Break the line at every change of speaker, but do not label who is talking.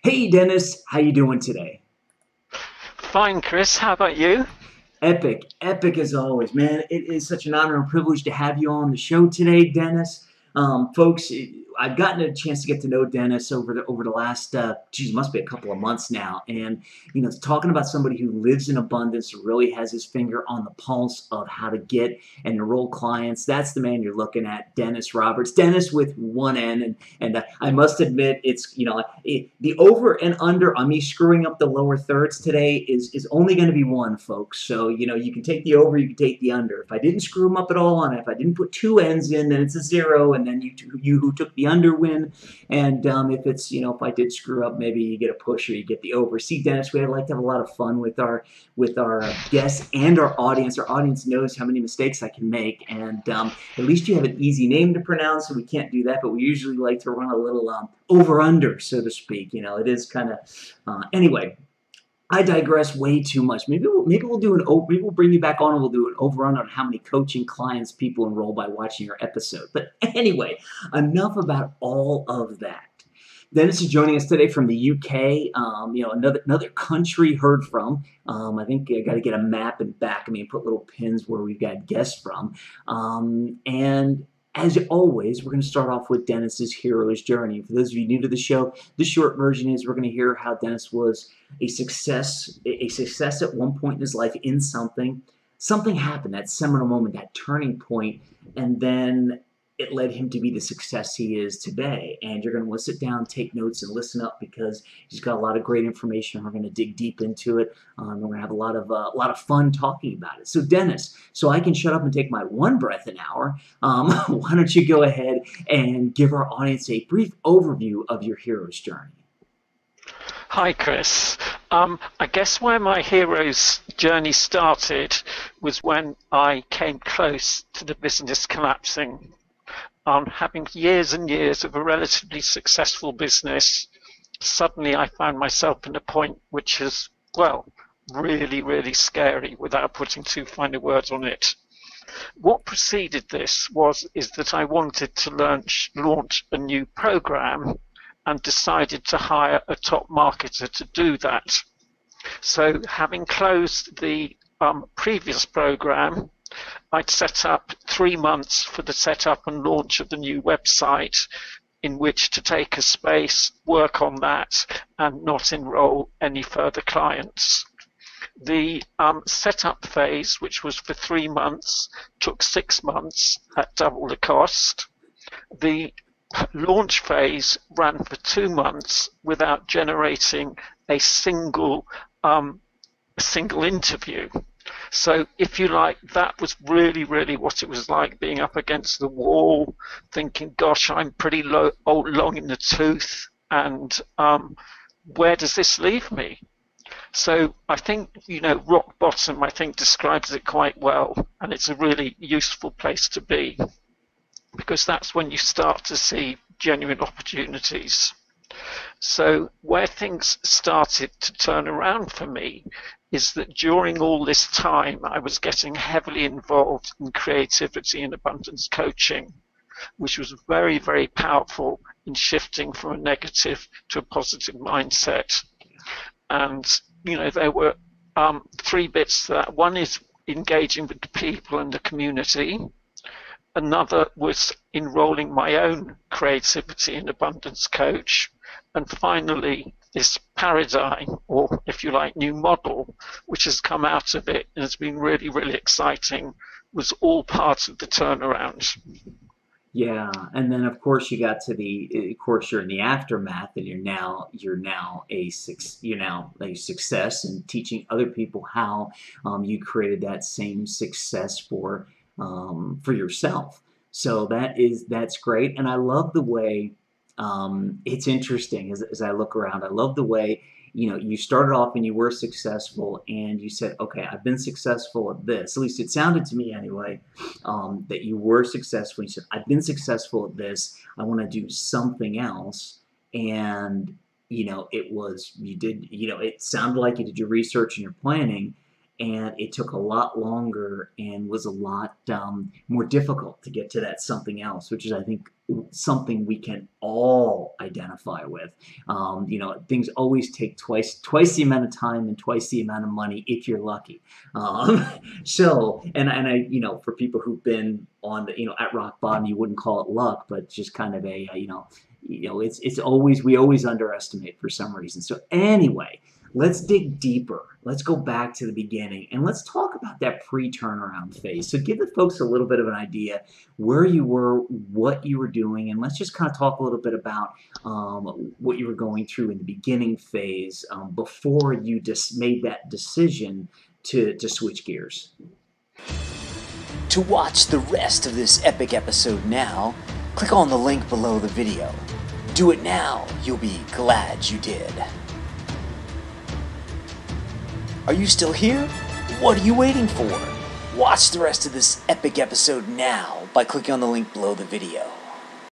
Hey Dennis, how you doing today?
Fine, Chris. How about you?
Epic, epic as always, man. It is such an honor and privilege to have you on the show today, Dennis. Folks, I've gotten a chance to get to know Dennis over the last, geez, must be a couple of months now, and talking about somebody who lives in abundance, really has his finger on the pulse of how to get and enroll clients. That's the man you're looking at, Dennis Roberts. Dennis with one N, and I must admit, the over and under on me screwing up the lower thirds today is only going to be one, folks. So you can take the over, you can take the under. If I didn't screw them up at all, and if I didn't put two N's in, then it's a zero, and then you who took the under win. And if it's if I did screw up, maybe you get a push or you get the over. See, Dennis, we like to have a lot of fun with our guests and our audience. Our audience knows how many mistakes I can make, and at least you have an easy name to pronounce, so we can't do that. But we usually like to run a little over under, so to speak. It is kind of anyway. I digress way too much. Maybe we'll bring you back on and we'll do an over on how many coaching clients people enroll by watching your episode. But anyway, enough about all of that. Dennis is joining us today from the UK. Another country heard from. I think I got to get a map in back of me and put little pins where we've got guests from. And as always, we're going to start off with Dennis's hero's journey. For those of you new to the show, the short version is we're going to hear how Dennis was a success at one point in his life in something. Something happened, that seminal moment, that turning point, and then it led him to be the success he is today. And you're going to want to sit down, take notes, and listen up because he's got a lot of great information. We're going to dig deep into it. We're going to have a lot of fun talking about it. So Dennis, so I can shut up and take my one breath an hour, why don't you go ahead and give our audience a brief overview of your hero's journey?
Hi, Chris. I guess where my hero's journey started was when I came close to the business collapsing. Having years and years of a relatively successful business, suddenly I found myself in a point which is, well, really, really scary without putting too fine a word on it. What preceded this is that I wanted to launch a new program and decided to hire a top marketer to do that. So having closed the previous program, I'd set up 3 months for the setup and launch of the new website in which to take a space, work on that, and not enroll any further clients. The setup phase, which was for 3 months, took 6 months at double the cost. The launch phase ran for 2 months without generating a single interview. So if you like, that was really, really what it was like, being up against the wall, thinking, gosh, I'm pretty long in the tooth, and where does this leave me? So I think, rock bottom, I think, describes it quite well, and it's a really useful place to be, because that's when you start to see genuine opportunities. So where things started to turn around for me is that during all this time, I was getting heavily involved in creativity and abundance coaching, which was very, very powerful in shifting from a negative to a positive mindset. And, there were 3 bits to that. One is engaging with the people and the community. Another was enrolling my own creativity and abundance coach. And finally, this paradigm, or if you like, new model, which has come out of it and has been really, really exciting, was all part of the turnaround.
Yeah, and then of course you got to of course you're in the aftermath, and you're now a success, and teaching other people how you created that same success for yourself. So that's great, and I love the way it's interesting as I look around. I love the way you started off and you were successful, and you said, okay, I've been successful at this. At least it sounded to me anyway, that you were successful. You said, I've been successful at this. I want to do something else. And, it sounded like you did your research and your planning, and it took a lot longer and was a lot more difficult to get to that something else, which is, I think, something we can all identify with. Things always take twice the amount of time and twice the amount of money if you're lucky. And I, for people who've been on at rock bottom, you wouldn't call it luck, but just kind of it's always, we always underestimate for some reason. So anyway, let's dig deeper. Let's go back to the beginning and let's talk about that pre-turnaround phase. So give the folks a little bit of an idea where you were, what you were doing, and let's just kind of talk a little bit about what you were going through in the beginning phase before you just made that decision to switch gears.
To watch the rest of this epic episode now, click on the link below the video. Do it now, you'll be glad you did. Are you still here? What are you waiting for? Watch the rest of this epic episode now by clicking on the link below the video.